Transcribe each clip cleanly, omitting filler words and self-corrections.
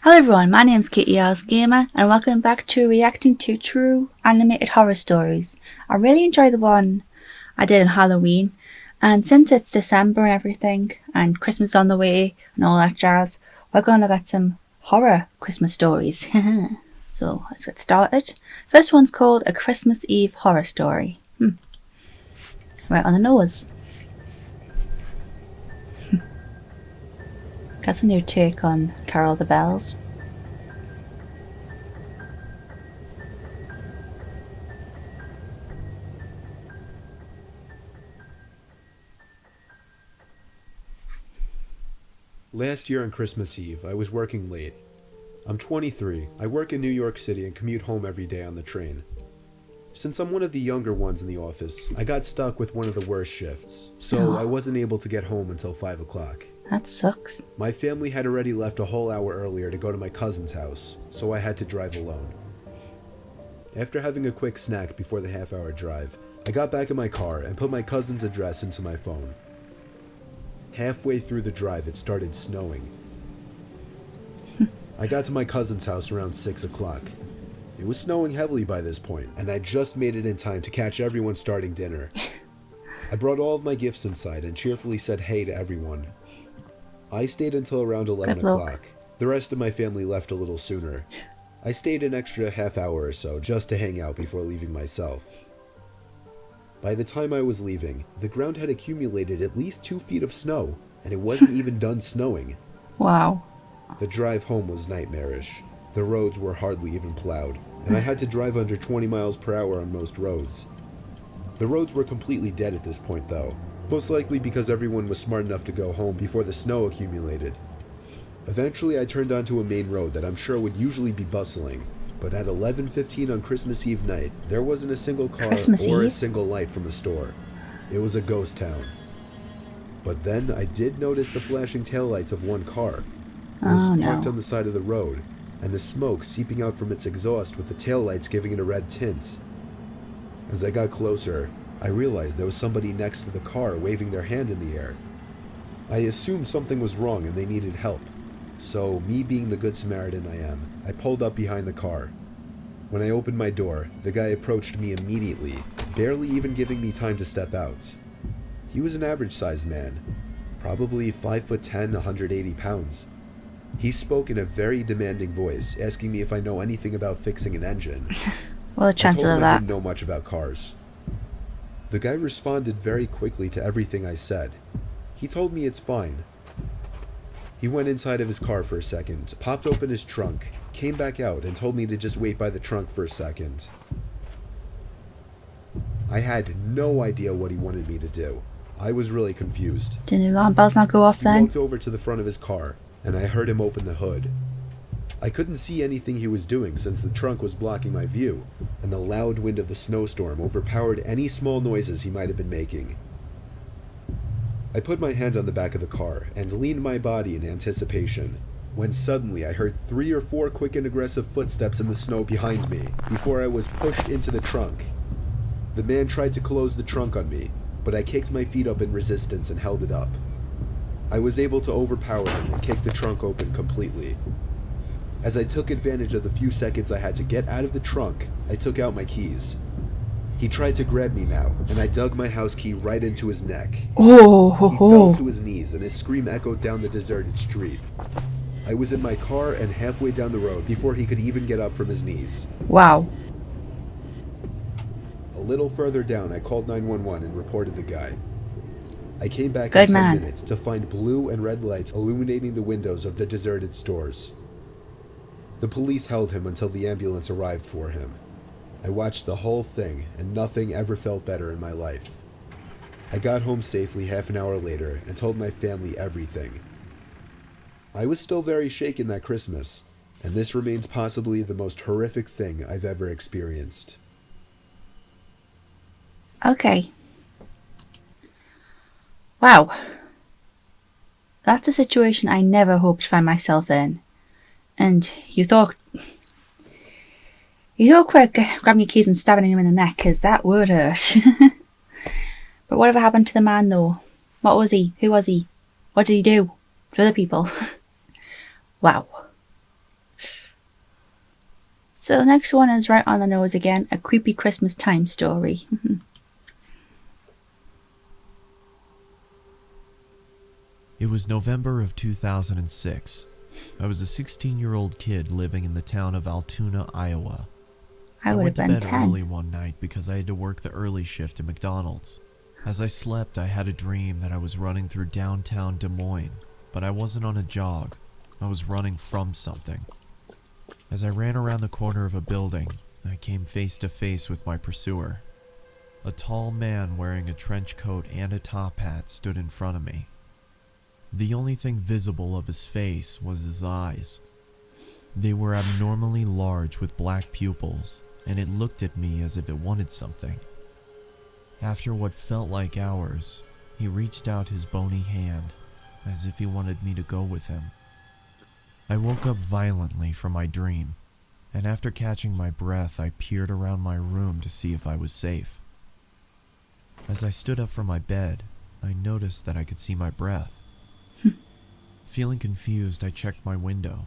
Hello everyone, my name's Kitty Owls Gamer and welcome back to reacting to true animated horror stories. I really enjoyed the one I did on Halloween, and since it's December and everything and Christmas on the way and all that jazz, we're going to look at some horror Christmas stories. So let's get started. First one's called A Christmas Eve Horror Story. Right on the nose. That's a new take on Carol the Bells. Last year on Christmas Eve, I was working late. I'm 23. I work in New York City and commute home every day on the train. Since I'm one of the younger ones in the office, I got stuck with one of the worst shifts, so I wasn't able to get home until 5 o'clock. That sucks. My family had already left a whole hour earlier to go to my cousin's house, so I had to drive alone. After having a quick snack before the half-hour drive, I got back in my car and put my cousin's address into my phone. Halfway through the drive, it started snowing. I got to my cousin's house around 6 o'clock. It was snowing heavily by this point, and I just made it in time to catch everyone starting dinner. I brought all of my gifts inside and cheerfully said hey to everyone. I stayed until around 11 o'clock. The rest of my family left a little sooner. I stayed an extra half hour or so just to hang out before leaving myself. By the time I was leaving, the ground had accumulated at least 2 feet of snow, and it wasn't even done snowing. Wow. The drive home was nightmarish. The roads were hardly even plowed, and I had to drive under 20 miles per hour on most roads. The roads were completely dead at this point though, most likely because everyone was smart enough to go home before the snow accumulated. Eventually I turned onto a main road that I'm sure would usually be bustling, but at 11:15 on Christmas Eve night, there wasn't a single car or a single light from a store. It was a ghost town. But then I did notice the flashing taillights of one car. It was parked on the side of the road, and the smoke seeping out from its exhaust with the taillights giving it a red tint. As I got closer, I realized there was somebody next to the car waving their hand in the air. I assumed something was wrong and they needed help. So, me being the good Samaritan I am, I pulled up behind the car. When I opened my door, the guy approached me immediately, barely even giving me time to step out. He was an average-sized man, probably 5'10", 180 pounds. He spoke in a very demanding voice, asking me if I know anything about fixing an engine. Well, the chances of that. I didn't know much about cars. The guy responded very quickly to everything I said. He told me it's fine. He went inside of his car for a second, popped open his trunk, came back out and told me to just wait by the trunk for a second. I had no idea what he wanted me to do. I was really confused. Did the alarm bells not go off then? He walked over to the front of his car, and I heard him open the hood. I couldn't see anything he was doing since the trunk was blocking my view, and the loud wind of the snowstorm overpowered any small noises he might have been making. I put my hand on the back of the car and leaned my body in anticipation, when suddenly I heard 3 or 4 quick and aggressive footsteps in the snow behind me before I was pushed into the trunk. The man tried to close the trunk on me, but I kicked my feet up in resistance and held it up. I was able to overpower him and kick the trunk open completely. As I took advantage of the few seconds I had to get out of the trunk, I took out my keys. He tried to grab me now, and I dug my house key right into his neck. He fell to his knees, and his scream echoed down the deserted street. I was in my car and halfway down the road before he could even get up from his knees. Wow. A little further down, I called 911 and reported the guy. I came back in 10 minutes to find blue and red lights illuminating the windows of the deserted stores. The police held him until the ambulance arrived for him. I watched the whole thing, and nothing ever felt better in my life. I got home safely half an hour later and told my family everything. I was still very shaken that Christmas, and this remains possibly the most horrific thing I've ever experienced. Okay. Wow. That's a situation I never hoped to find myself in. And you thought quick grabbing your keys and stabbing him in the neck, because that would hurt. But whatever happened to the man though? What was he? Who was he? What did he do to other people? Wow. So the next one is right on the nose again, a creepy Christmas time story. It was November of 2006. I was a 16-year-old kid living in the town of Altoona, Iowa. I would have went to been bed 10. early one night because I had to work the early shift at McDonald's. As I slept, I had a dream that I was running through downtown Des Moines, but I wasn't on a jog. I was running from something. As I ran around the corner of a building, I came face to face with my pursuer. A tall man wearing a trench coat and a top hat stood in front of me. The only thing visible of his face was his eyes. They were abnormally large with black pupils, and it looked at me as if it wanted something. After what felt like hours, he reached out his bony hand, as if he wanted me to go with him. I woke up violently from my dream, and after catching my breath, I peered around my room to see if I was safe. As I stood up from my bed, I noticed that I could see my breath. Feeling confused, I checked my window.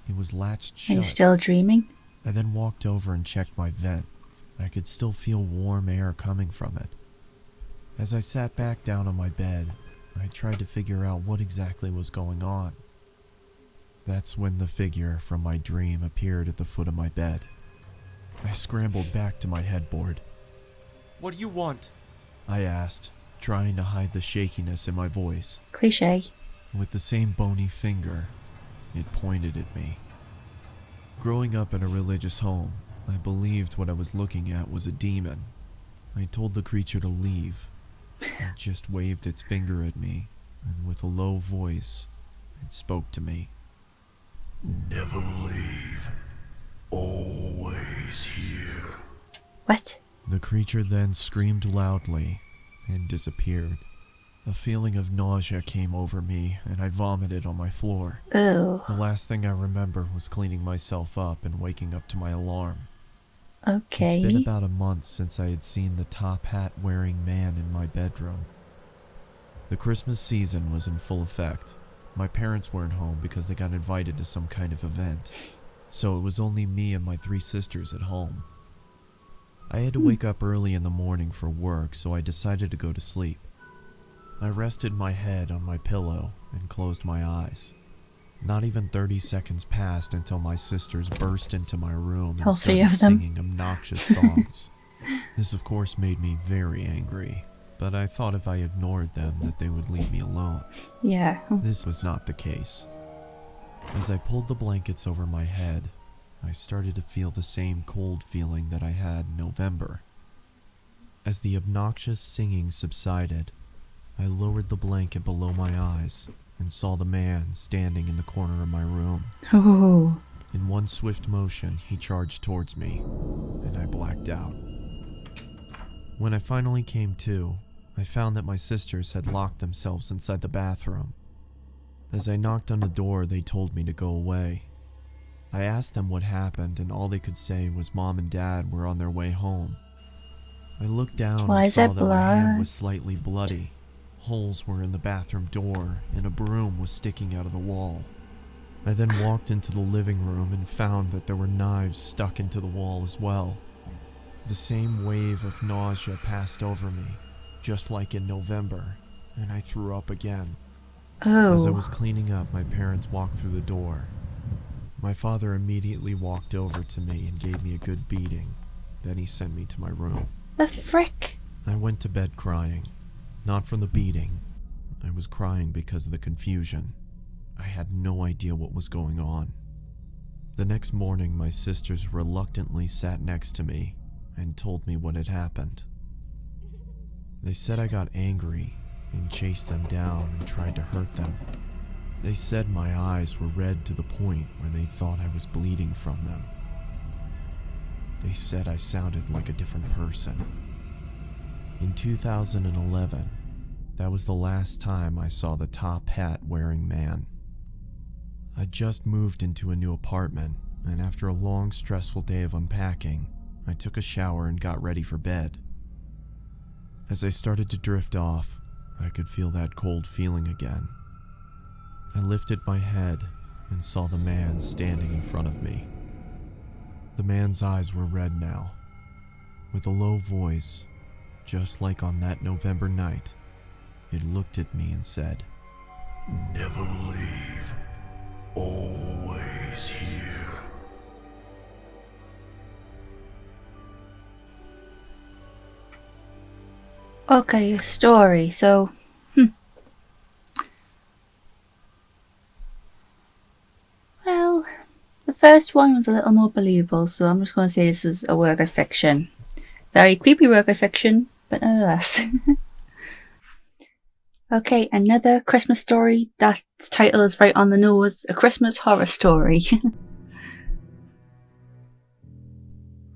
It was latched Are you shut. still dreaming? I then walked over and checked my vent. I could still feel warm air coming from it. As I sat back down on my bed, I tried to figure out what exactly was going on. That's when the figure from my dream appeared at the foot of my bed. I scrambled back to my headboard. What do you want? I asked, trying to hide the shakiness in my voice. Cliche. With the same bony finger, it pointed at me. Growing up in a religious home, I believed what I was looking at was a demon. I told the creature to leave. It just waved its finger at me, and with a low voice, it spoke to me. Never leave. Always here. What? The creature then screamed loudly and disappeared. A feeling of nausea came over me, and I vomited on my floor. Oh, The last thing I remember was cleaning myself up and waking up to my alarm. It's been okay. about a month since I had seen the top hat wearing man in my bedroom. The Christmas season was in full effect. My parents weren't home because they got invited to some kind of event, so it was only me and my 3 sisters at home. I had to wake up early in the morning for work, so I decided to go to sleep. I rested my head on my pillow and closed my eyes. Not even 30 seconds passed until my sisters burst into my room and All 3 started of them. singing obnoxious songs. This of course made me very angry, but I thought if I ignored them that they would leave me alone. Yeah. This was not the case. As I pulled the blankets over my head, I started to feel the same cold feeling that I had in November. As the obnoxious singing subsided, I lowered the blanket below my eyes and saw the man standing in the corner of my room. Oh, In one swift motion, he charged towards me, and I blacked out. When I finally came to, I found that my sisters had locked themselves inside the bathroom. As I knocked on the door, they told me to go away. I asked them what happened, and all they could say was Mom and Dad were on their way home. I looked down Why and is saw it that my hand blood? was slightly bloody. Holes were in the bathroom door, and a broom was sticking out of the wall. I then walked into the living room and found that there were knives stuck into the wall as well. The same wave of nausea passed over me, just like in November, and I threw up again. As I oh. was cleaning up, my parents walked through the door. My father immediately walked over to me and gave me a good beating. Then he sent me to my room. The frick? I went to bed crying. Not from the beating. I was crying because of the confusion. I had no idea what was going on. The next morning, my sisters reluctantly sat next to me and told me what had happened. They said I got angry and chased them down and tried to hurt them. They said my eyes were red to the point where they thought I was bleeding from them. They said I sounded like a different person. In 2011, that was the last time I saw the top hat wearing man. I just moved into a new apartment, and after a long, stressful day of unpacking, I took a shower and got ready for bed. As I started to drift off, I could feel that cold feeling again. I lifted my head and saw the man standing in front of me. The man's eyes were red now. With a low voice, just like on that November night, it looked at me and said, Never leave. Always here. Okay, a story. So, well, the first one was a little more believable, so I'm just going to say this was a work of fiction. Very creepy work of fiction, but nonetheless. Okay, another Christmas story. That title is right on the nose. A Christmas horror story.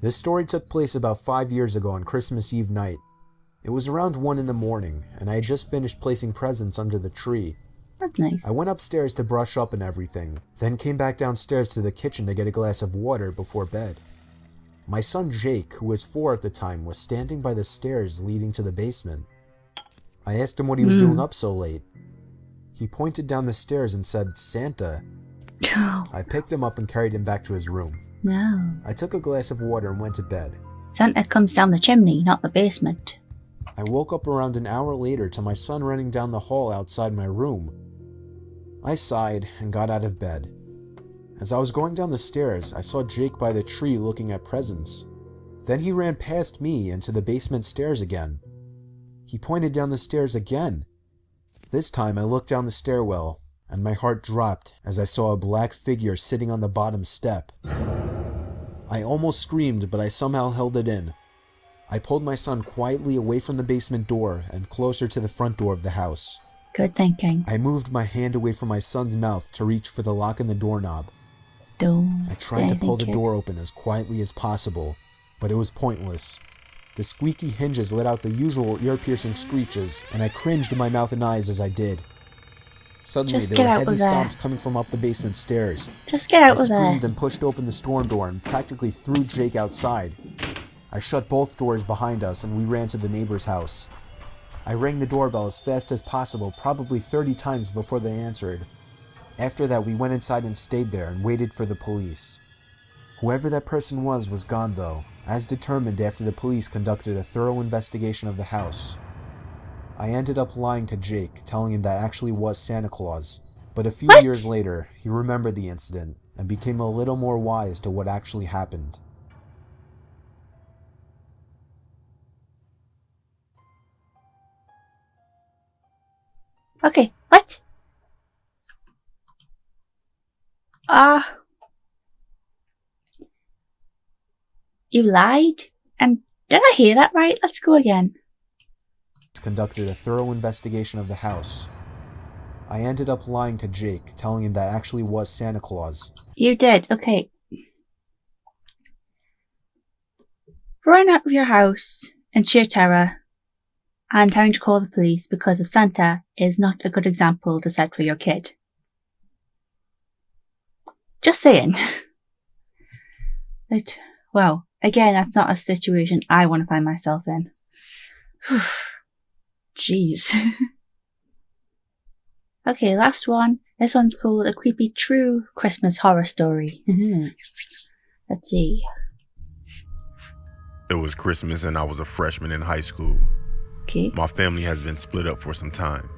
This story took place about 5 years ago on Christmas Eve night. It was around 1 in the morning, and I had just finished placing presents under the tree. That's nice. I went upstairs to brush up and everything, then came back downstairs to the kitchen to get a glass of water before bed. My son Jake, who was 4 at the time, was standing by the stairs leading to the basement. I asked him what he was doing up so late. He pointed down the stairs and said, "Santa." I picked him up and carried him back to his room. No. I took a glass of water and went to bed. Santa comes down the chimney, not the basement. I woke up around an hour later to my son running down the hall outside my room. I sighed and got out of bed. As I was going down the stairs, I saw Jake by the tree looking at presents. Then he ran past me into the basement stairs again. He pointed down the stairs again. This time I looked down the stairwell, and my heart dropped as I saw a black figure sitting on the bottom step. I almost screamed, but I somehow held it in. I pulled my son quietly away from the basement door and closer to the front door of the house. Good thinking. I moved my hand away from my son's mouth to reach for the lock in the doorknob. Don't I tried to pull the kid. door open as quietly as possible, but it was pointless. The squeaky hinges let out the usual ear-piercing screeches, and I cringed in my mouth and eyes as I did. Suddenly, Just there get were out heavy of there. stomps coming from up the basement stairs. Just get I out of there. screamed and pushed open the storm door and practically threw Jake outside. I shut both doors behind us and we ran to the neighbor's house. I rang the doorbell as fast as possible, probably 30 times before they answered. After that, we went inside and stayed there and waited for the police. Whoever that person was gone though, as determined after the police conducted a thorough investigation of the house. I ended up lying to Jake, telling him that actually was Santa Claus, but a few What? years later, he remembered the incident and became a little more wise to what actually happened. Okay, what? You lied? And did I hear that right? Let's go again. Conducted a thorough investigation of the house. I ended up lying to Jake, telling him that actually was Santa Claus. You did, okay. Run out of your house in sheer terror and having to call the police because of Santa is not a good example to set for your kid. Just saying. Well, again, that's not a situation I want to find myself in. Jeez. Okay, last one. This one's called A Creepy True Christmas Horror Story. Let's see. It was Christmas and I was a freshman in high school. Okay. My family has been split up for some time,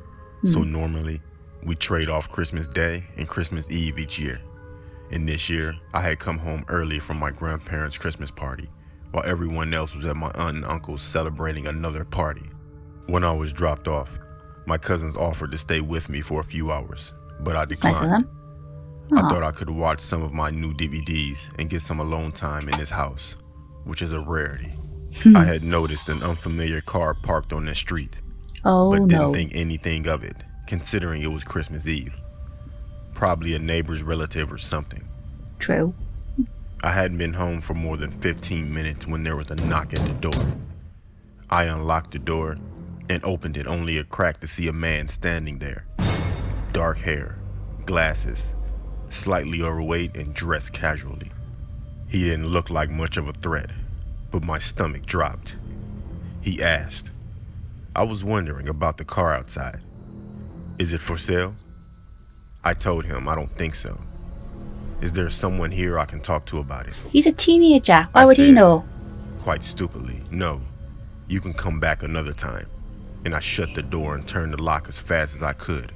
so normally we trade off Christmas Day and Christmas Eve each year. And this year, I had come home early from my grandparents' Christmas party, while everyone else was at my aunt and uncle's celebrating another party. When I was dropped off, my cousins offered to stay with me for a few hours, but I It's nice of declined. them. I Aw. thought I could watch some of my new DVDs and get some alone time in his house, which is a rarity. I had noticed an unfamiliar car parked on the street, Oh but didn't no. think anything of it, considering it was Christmas Eve. Probably a neighbor's relative or something. True. I hadn't been home for more than 15 minutes when there was a knock at the door. I unlocked the door and opened it only a crack to see a man standing there. Dark hair, glasses, slightly overweight and dressed casually. He didn't look like much of a threat, but my stomach dropped. He asked, I was wondering about the car outside. Is it for sale? I told him I don't think so. Is there someone here I can talk to about it? He's a teenager. Why I would he said, know? Quite stupidly, no. You can come back another time. And I shut the door and turned the lock as fast as I could.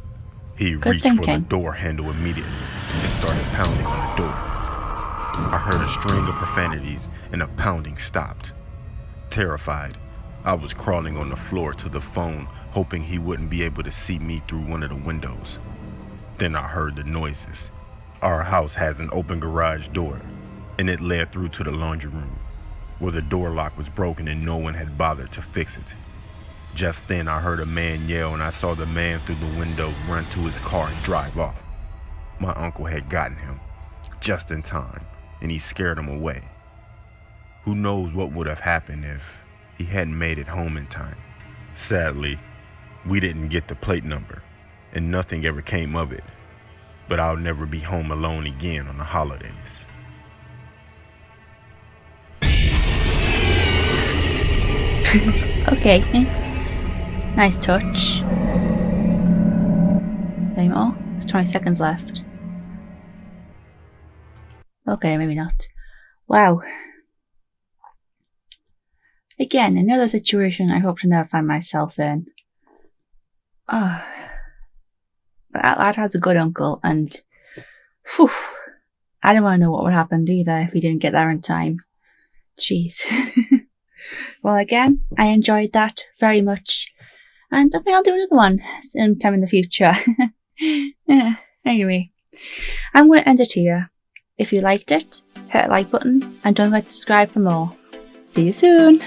He Good reached for the thinking. door handle immediately and started pounding on the door. I heard a string of profanities and the pounding stopped. Terrified, I was crawling on the floor to the phone, hoping he wouldn't be able to see me through one of the windows. Then I heard the noises. Our house has an open garage door, and it led through to the laundry room, where the door lock was broken and no one had bothered to fix it. Just then I heard a man yell, and I saw the man through the window run to his car and drive off. My uncle had gotten him, just in time, and he scared him away. Who knows what would have happened if he hadn't made it home in time. Sadly, we didn't get the plate number, and nothing ever came of it. But I'll never be home alone again on the holidays. Okay. Nice touch. Any more? There's 20 seconds left. Okay, maybe not. Wow. Again, another situation I hope to never find myself in. Oh. But that lad has a good uncle, and whew, I didn't want to know what would happen either if he didn't get there in time. Jeez. Well, again, I enjoyed that very much, and I think I'll do another one sometime in the future. Yeah, anyway, I'm going to end it here. If you liked it, hit the like button, and don't forget to subscribe for more. See you soon!